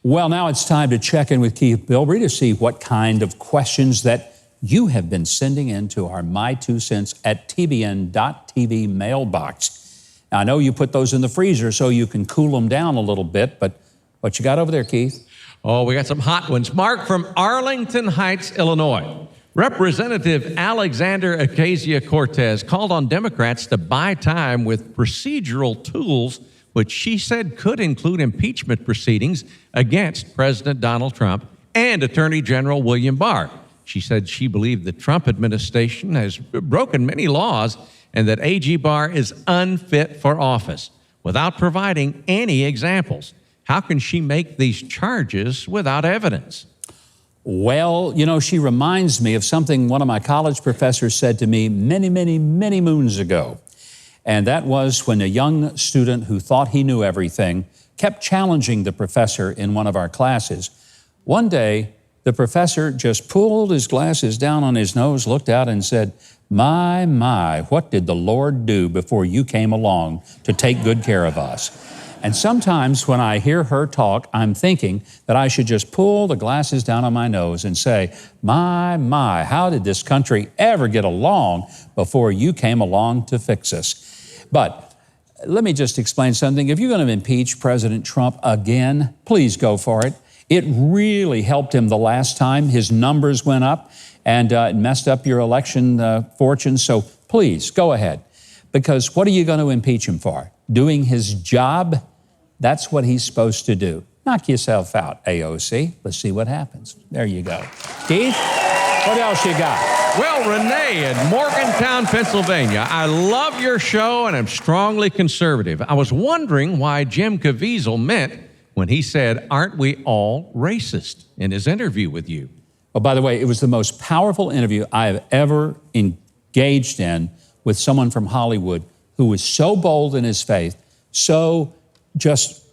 Well, now it's time to check in with Keith Bilbrey to see what kind of questions that you have been sending into our My 2 Cents at TBN.TV mailbox. Now, I know you put those in the freezer so you can cool them down a little bit, but what you got over there, Keith? Oh, we got some hot ones. Mark from Arlington Heights, Illinois. Representative Alexandria Ocasio-Cortez called on Democrats to buy time with procedural tools, which she said could include impeachment proceedings against President Donald Trump and Attorney General William Barr. She said she believed the Trump administration has broken many laws and that AG Barr is unfit for office, without providing any examples. How can she make these charges without evidence? Well, you know, she reminds me of something one of my college professors said to me many moons ago. And that was when a young student who thought he knew everything kept challenging the professor in one of our classes. One day, the professor just pulled his glasses down on his nose, looked out and said, my, what did the Lord do before you came along to take good care of us? And sometimes when I hear her talk, I'm thinking that I should just pull the glasses down on my nose and say, my, how did this country ever get along before you came along to fix us? But let me just explain something. If you're going to impeach President Trump again, please go for it. It really helped him the last time. His numbers went up and it messed up your election fortunes. So please go ahead. Because what are you going to impeach him for? Doing his job? That's what he's supposed to do. Knock yourself out, AOC. Let's see what happens. There you go. Keith, what else you got? Well, Renee in Morgantown, Pennsylvania, I love your show and I'm strongly conservative. I was wondering why Jim Caviezel meant when he said, aren't we all racist, in his interview with you. Oh, by the way, it was the most powerful interview I have ever engaged in with someone from Hollywood who was so bold in his faith, so just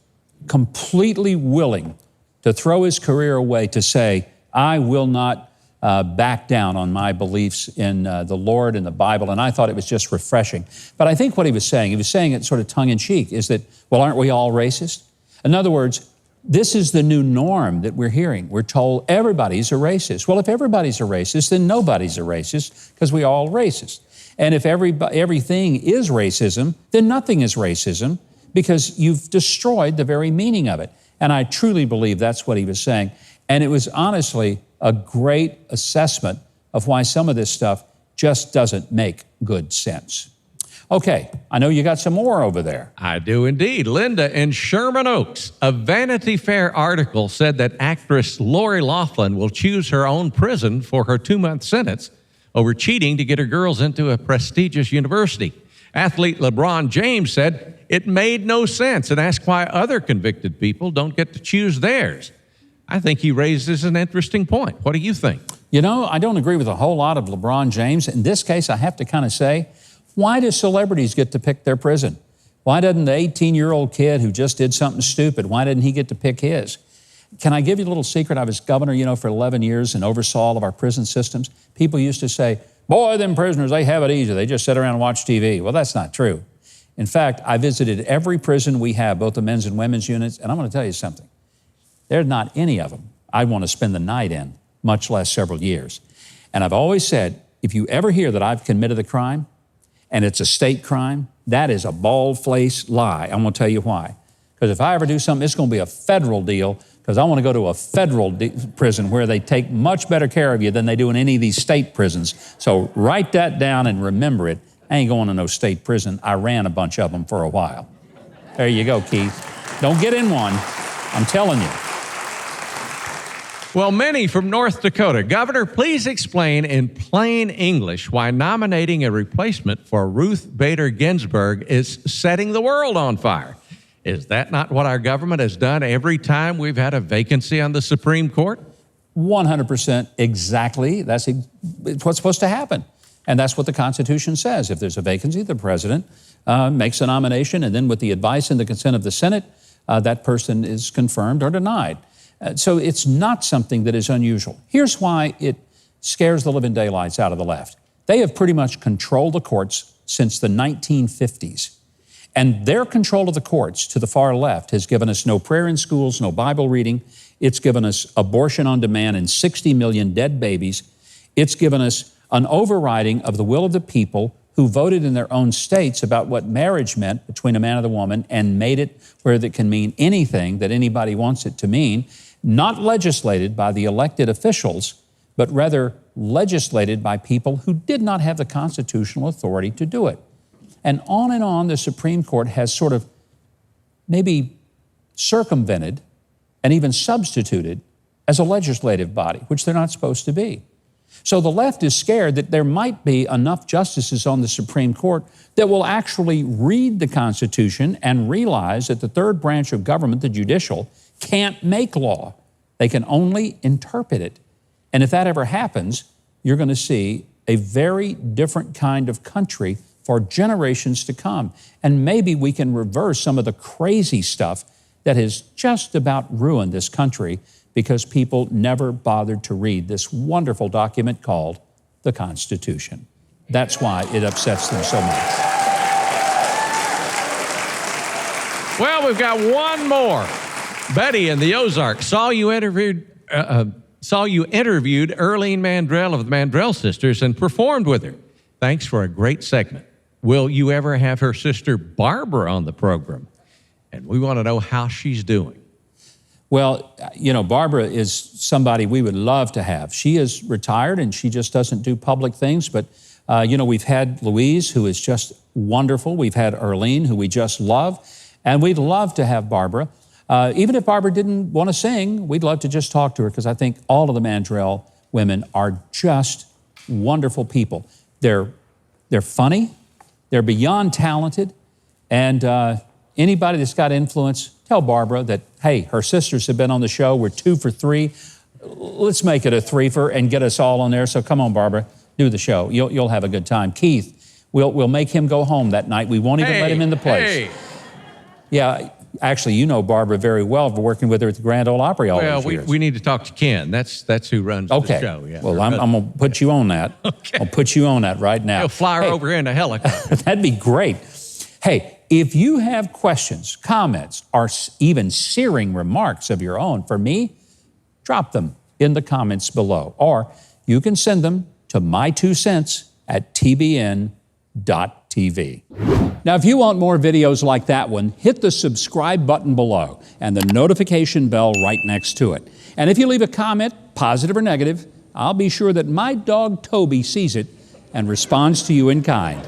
completely willing to throw his career away to say, I will not back down on my beliefs in the Lord and the Bible. And I thought it was just refreshing. But I think what he was saying it sort of tongue-in-cheek, is that, well, aren't we all racist? In other words, this is the new norm that we're hearing. We're told everybody's a racist. Well, if everybody's a racist, then nobody's a racist, because we're all racist. And if everything is racism, then nothing is racism, because you've destroyed the very meaning of it. And I truly believe that's what he was saying. And it was honestly a great assessment of why some of this stuff just doesn't make good sense. Okay, I know you got some more over there. I do indeed. Linda in Sherman Oaks, a Vanity Fair article said that actress Lori Loughlin will choose her own prison for her 2-month sentence over cheating to get her girls into a prestigious university. Athlete LeBron James said it made no sense and asked why other convicted people don't get to choose theirs. I think he raises an interesting point. What do you think? You know, I don't agree with a whole lot of LeBron James. In this case, I have to kind of say, why do celebrities get to pick their prison? Why doesn't the 18-year-old kid who just did something stupid, why didn't he get to pick his? Can I give you a little secret? I was governor, for 11 years and oversaw all of our prison systems. People used to say, boy, them prisoners, they have it easy. They just sit around and watch TV. Well, that's not true. In fact, I visited every prison we have, both the men's and women's units, and I'm going to tell you something. There's not any of them I'd want to spend the night in, much less several years. And I've always said, if you ever hear that I've committed a crime, and it's a state crime, that is a bald-faced lie. I'm going to tell you why. Because if I ever do something, it's going to be a federal deal, because I want to go to a federal prison where they take much better care of you than they do in any of these state prisons. So write that down and remember it. I ain't going to no state prison. I ran a bunch of them for a while. There you go, Keith. Don't get in one. I'm telling you. Well, many from North Dakota. Governor, please explain in plain English why nominating a replacement for Ruth Bader Ginsburg is setting the world on fire. Is that not what our government has done every time we've had a vacancy on the Supreme Court? 100% exactly. That's what's supposed to happen. And that's what the Constitution says. If there's a vacancy, the president makes a nomination, and then with the advice and the consent of the Senate, that person is confirmed or denied. So it's not something that is unusual. Here's why it scares the living daylights out of the left. They have pretty much controlled the courts since the 1950s. And their control of the courts to the far left has given us no prayer in schools, no Bible reading. It's given us abortion on demand and 60 million dead babies. It's given us an overriding of the will of the people who voted in their own states about what marriage meant between a man and a woman and made it where it can mean anything that anybody wants it to mean, not legislated by the elected officials, but rather legislated by people who did not have the constitutional authority to do it. And on the Supreme Court has sort of maybe circumvented and even substituted as a legislative body, which they're not supposed to be. So the left is scared that there might be enough justices on the Supreme Court that will actually read the Constitution and realize that the third branch of government, the judicial, can't make law. They can only interpret it. And if that ever happens, you're going to see a very different kind of country for generations to come. And maybe we can reverse some of the crazy stuff that has just about ruined this country because people never bothered to read this wonderful document called the Constitution. That's why it upsets them so much. Well, we've got one more. Betty in the Ozarks saw you interviewed Earlene Mandrell of the Mandrell Sisters and performed with her. Thanks for a great segment. Will you ever have her sister Barbara on the program? And we want to know how she's doing. Well, you know, Barbara is somebody we would love to have. She is retired and she just doesn't do public things, but you know, we've had Louise, who is just wonderful. We've had Earlene, who we just love, and we'd love to have Barbara. Even if Barbara didn't want to sing, we'd love to just talk to her because I think all of the Mandrell women are just wonderful people. They're funny, they're beyond talented, and anybody that's got influence, tell Barbara that, hey, her sisters have been on the show. We're 2 for 3. Let's make it a 3-fer and get us all on there. So come on, Barbara, do the show. You'll have a good time. Keith, we'll make him go home that night. We won't even let him in the place. Yeah, actually, you know Barbara very well for working with her at the Grand Ole Opry all those years. We need to talk to Ken. That's who runs the show. Yeah, well, I'm going to put you on that. Okay. I'll put you on that right now. He'll fly her over here in a helicopter. That'd be great. Hey, if you have questions, comments, or even searing remarks of your own for me, drop them in the comments below. Or you can send them to my2cents@tbn.tv. Now, if you want more videos like that one, hit the subscribe button below and the notification bell right next to it. And if you leave a comment, positive or negative, I'll be sure that my dog Toby sees it and responds to you in kind.